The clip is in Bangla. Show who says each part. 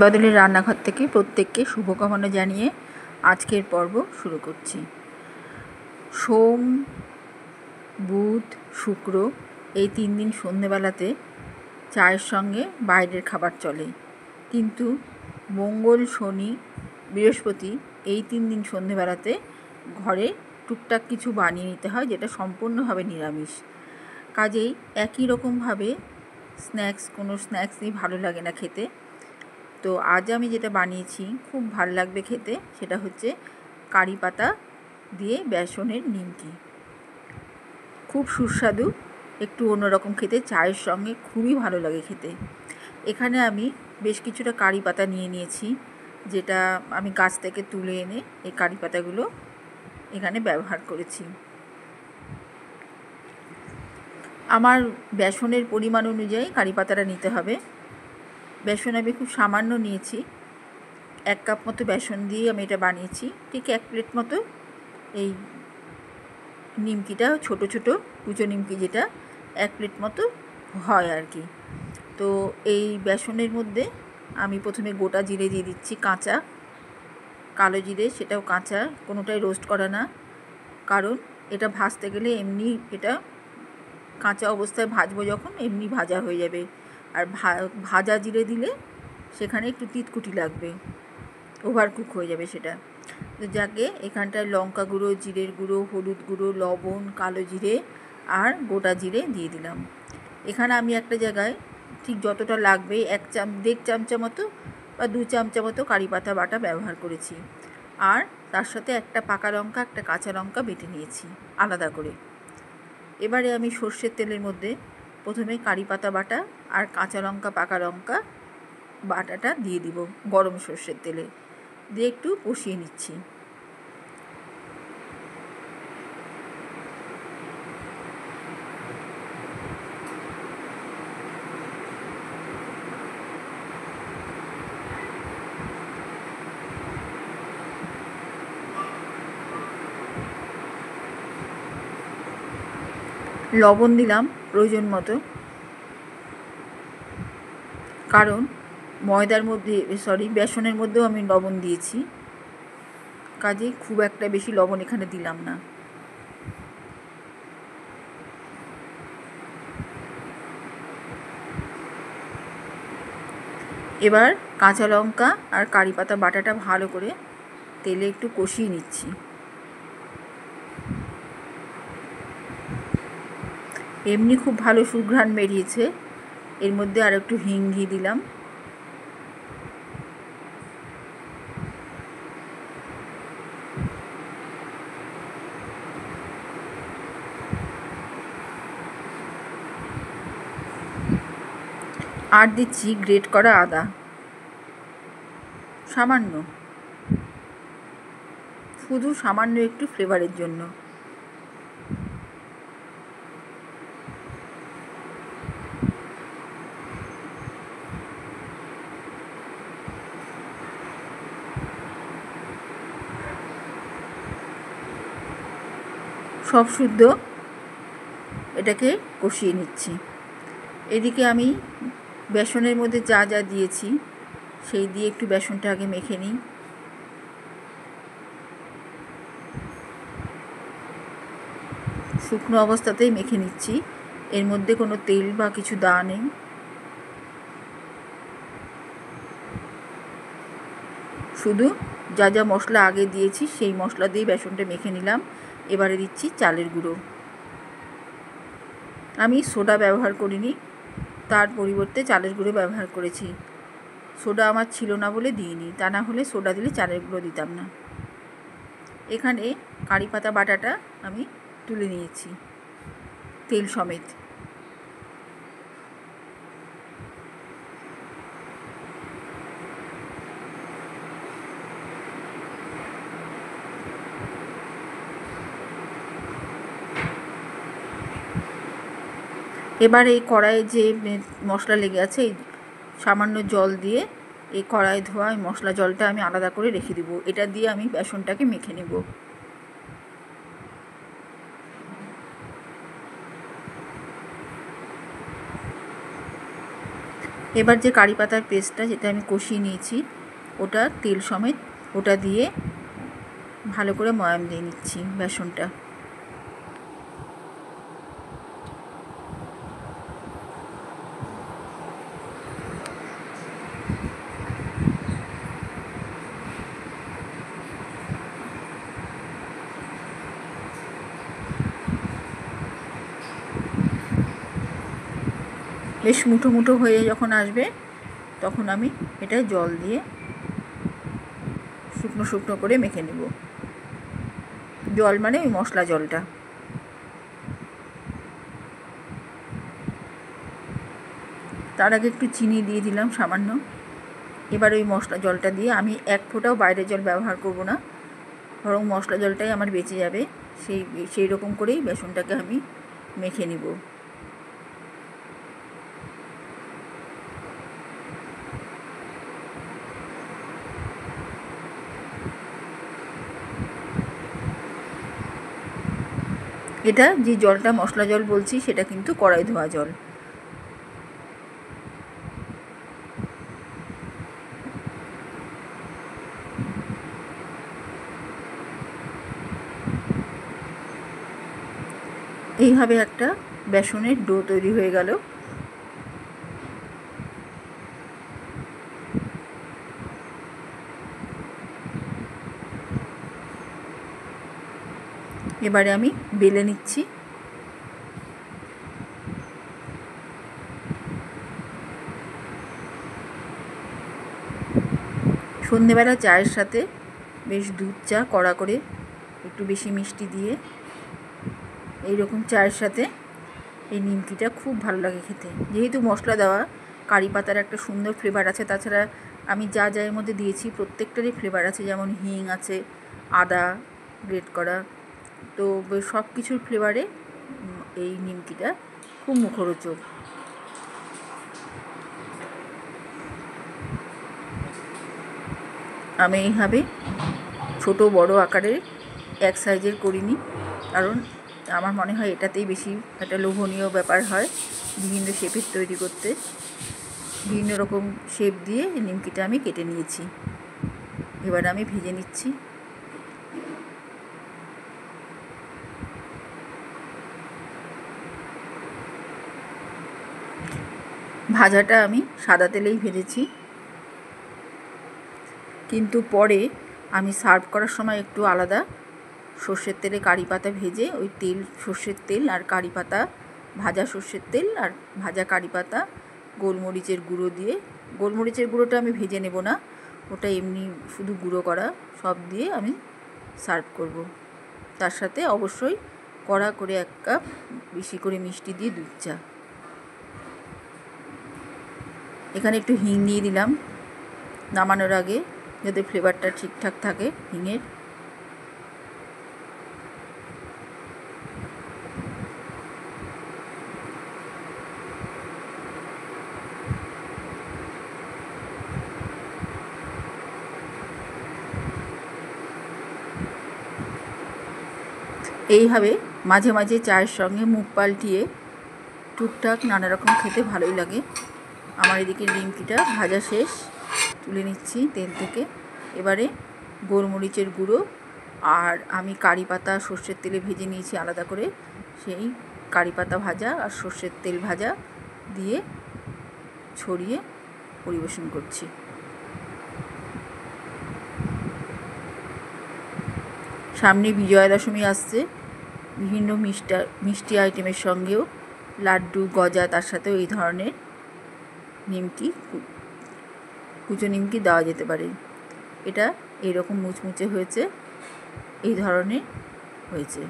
Speaker 1: বদলের রান্নাঘর থেকে প্রত্যেককে শুভকামনা জানিয়ে আজকের পর্ব শুরু করছি। সোম, বুধ, শুক্র এই 3 দিন সন্ধেবেলাতে চায়ের সঙ্গে বাইরের খাবার চলে, কিন্তু মঙ্গল, শনি, বৃহস্পতি এই 3 দিন সন্ধেবেলাতে ঘরে টুকটাক কিছু বানিয়ে নিতে হয়, যেটা সম্পূর্ণভাবে নিরামিষ। কাজেই একই রকমভাবে কোনো স্ন্যাক্সই ভালো লাগে না খেতে। তো আজ আমি যেটা বানিয়েছি খুব ভালো লাগবে খেতে, সেটা হচ্ছে কারি পাতা দিয়ে বেসনের নিমকি। খুব সুস্বাদু, একটু অন্যরকম খেতে, চায়ের সঙ্গে খুবই ভালো লাগে খেতে। এখানে আমি বেশ কিছুটা কারি পাতা নিয়ে নিয়েছি, যেটা আমি গাছ থেকে তুলে এনে এই কারি পাতাগুলো এখানে ব্যবহার করেছি। আমার বেসনের পরিমাণ অনুযায়ী কারি পাতাটা নিতে হবে। বেসন আমি খুব সামান্য নিয়েছি, 1 কাপ মতো বেসন দিয়ে আমি এটা বানিয়েছি। ঠিক 1 প্লেট মতো এই নিমকিটা, ছোট ছোট কুচো নিমকি, যেটা 1 প্লেট মতো হয় আর কি। তো এই বেসনের মধ্যে আমি প্রথমে গোটা জিরে দিয়ে দিচ্ছি, কাঁচা কালো জিরে, সেটাও কাঁচা, কোনোটাই রোস্ট করা না, কারণ এটা ভাজতে গেলে এমনি এটা কাঁচা অবস্থায় ভাজবো যখন, এমনি ভাজা হয়ে যাবে। আর ভাজা জিরে দিলে সেখানে একটু তিতকুটি লাগবে, ওভারকুক হয়ে যাবে সেটা। তো যাকে এখানটায় লঙ্কা গুঁড়ো, জিরের গুঁড়ো, হলুদ গুঁড়ো, লবণ, কালো জিরে আর গোটা জিরে দিয়ে দিলাম। এখানে আমি একটা জায়গায় ঠিক যতটা লাগবে 1.5 চামচা মতো বা 2 চামচা মতো কারি পাতা বাটা ব্যবহার করেছি। আর তার সাথে একটা পাকা লঙ্কা, একটা কাঁচা লঙ্কা বেটে নিয়েছি আলাদা করে। এবারে আমি সর্ষের তেলের মধ্যে প্রথমে কারি পাতা বাটা আর কাঁচা লঙ্কা, পাকা লঙ্কা বাটাটা দিয়ে দিব গরম সর্ষের তেলে, দিয়ে একটু কষিয়ে নিচ্ছি। লবণ দিলাম প্রয়োজন মতো, কারণ বেসনের মধ্যেও আমি লবণ দিয়েছি, কাজেই খুব একটা বেশি লবণ এখানে দিলাম না। এবার কাঁচা লঙ্কা আর কারি পাতা বাটাটা ভালো করে তেলে একটু কষিয়ে নিচ্ছি। এমনি খুব ভালো সুঘ্রাণ বেরিয়েছে, এর মধ্যে আর একটু হিং দিয়ে দিলাম। আর দিচ্ছি গ্রেট করা আদা, সামান্য, শুধু সামান্য একটু ফ্লেভারের জন্য। সব শুদ্ধ এটাকে কষিয়ে নিচ্ছি। এদিকে আমি বেসনের মধ্যে যা যা দিয়েছি সেই দিয়ে একটু বেসনটা আগে মেখে নিই। শুকনো অবস্থাতেই মেখে নিচ্ছি, এর মধ্যে কোনো তেল বা কিছু দেওয়া নেই। শুধু যা যা মশলা আগে দিয়েছি সেই মশলা দিয়ে বেসনটা মেখে নিলাম। এবারে দিচ্ছি চালের গুঁড়ো। আমি সোডা ব্যবহার করিনি, তার পরিবর্তে চালের গুঁড়ো ব্যবহার করেছি। সোডা আমার ছিল না বলে দিইনি, তা না হলে সোডা দিলে চালের গুঁড়ো দিতাম না। এখানে কারি পাতা বাটাটা আমি তুলে নিয়েছি তেল সমেত। এবার এই কড়াইয়ে যে মশলা লেগে আছে, এই সামান্য জল দিয়ে এই কড়াই ধোয়া এই মশলা জলটা আমি আলাদা করে রেখে দেবো। এটা দিয়ে আমি বেসনটাকে মেখে নেব। এবার যে কারি পাতার পেস্টটা যেটা আমি কষিয়ে নিয়েছি ওটা তেল সমেত ওটা দিয়ে ভালো করে ময়াম দিয়ে নিচ্ছি বেসনটা। বেশ মুঠো মুঠো হয়ে যখন আসবে তখন আমি এটা জল দিয়ে শুকনো শুকনো করে মেখে নেব। জল মানে ওই মশলা জলটা। তার আগে একটু চিনি দিয়ে দিলাম সামান্য। এবার ওই মশলা জলটা দিয়ে আমি এক ফোঁটাও বাইরের জল ব্যবহার করব না, বরং মশলা জলটাই আমার বেঁচে যাবে। সেই রকম করেই বেসনটাকে আমি মেখে নিব। এটা যে জলটা মশলা জল বলছি সেটা কিন্তু কড়াই ধোয়া জল। এইভাবে একটা বেসনের ডো তৈরি হয়ে গেল। এবারে আমি বেলে নিচ্ছি। সন্ধেবেলা চায়ের সাথে বেশ দুধ চা কড়া করে একটু বেশি মিষ্টি দিয়ে এইরকম চায়ের সাথে এই নিমকিটা খুব ভালো লাগে খেতে। যেহেতু মশলা দেওয়া, কারি পাতার একটা সুন্দর ফ্লেভার আছে। তাছাড়া আমি যা যা এর মধ্যে দিয়েছি প্রত্যেকটারই ফ্লেভার আছে, যেমন হিং আছে, আদা গ্রেট করা, তো সব কিছুর ফ্লেভারে এই নিমকিটা খুব মুখরোচক। আমি এইভাবে ছোট বড় আকারের এক সাইজের করিনি, কারণ আমার মনে হয় এটাতেই বেশি একটা লোভনীয় ব্যাপার হয় বিভিন্ন শেপের তৈরি করতে। বিভিন্ন রকম শেপ দিয়ে নিমকিটা আমি কেটে নিয়েছি। এবার আমি ভেজে নিচ্ছি। ভাজাটা আমি সাদা তেলেই ভেজেছি, কিন্তু পরে আমি সার্ভ করার সময় একটু আলাদা সর্ষের তেলে কারি পাতা ভেজে ওই তেল, সর্ষের তেল আর কারি পাতা, ভাজা সর্ষের তেল আর ভাজা কারি পাতা, গোলমরিচের গুঁড়ো দিয়ে, গোলমরিচের গুঁড়োটা আমি ভেজে নেব না, ওটা এমনি শুধু গুঁড়ো করা, সব দিয়ে আমি সার্ভ করব। তার সাথে অবশ্যই কড়া করে 1 কাপ বেশি করে মিষ্টি দিয়ে দুধ চা। এখানে একটু হিং দিয়ে দিলাম নামানোর আগে, যাতে ফ্লেভারটা ঠিকঠাক থাকে হিঙের। এইভাবে মাঝে মাঝে চায়ের সঙ্গে মুখ পাল্টিয়ে টুকটাক নানা রকম খেতে ভালোই লাগে। আমার এদিকে নিমকিটা ভাজা শেষ, তুলে নিচ্ছি তেল থেকে। এবারে গোলমরিচের গুঁড়ো আর আমি কারি পাতা সর্ষের তেলে ভেজে নিয়েছি আলাদা করে, সেই কারি পাতা ভাজা আর সর্ষের তেল ভাজা দিয়ে ছড়িয়ে পরিবেশন করছি। সামনে বিজয়া দশমী আসছে, বিভিন্ন মিষ্টি আইটেমের সঙ্গেও লাড্ডু, গজা, তার সাথেও এই ধরনের নিমকি, কুচো নিমকি দেওয়া যেতে পারে। এটা এরকম মুচমুচে হয়েছে, এই ধরনের হয়েছে।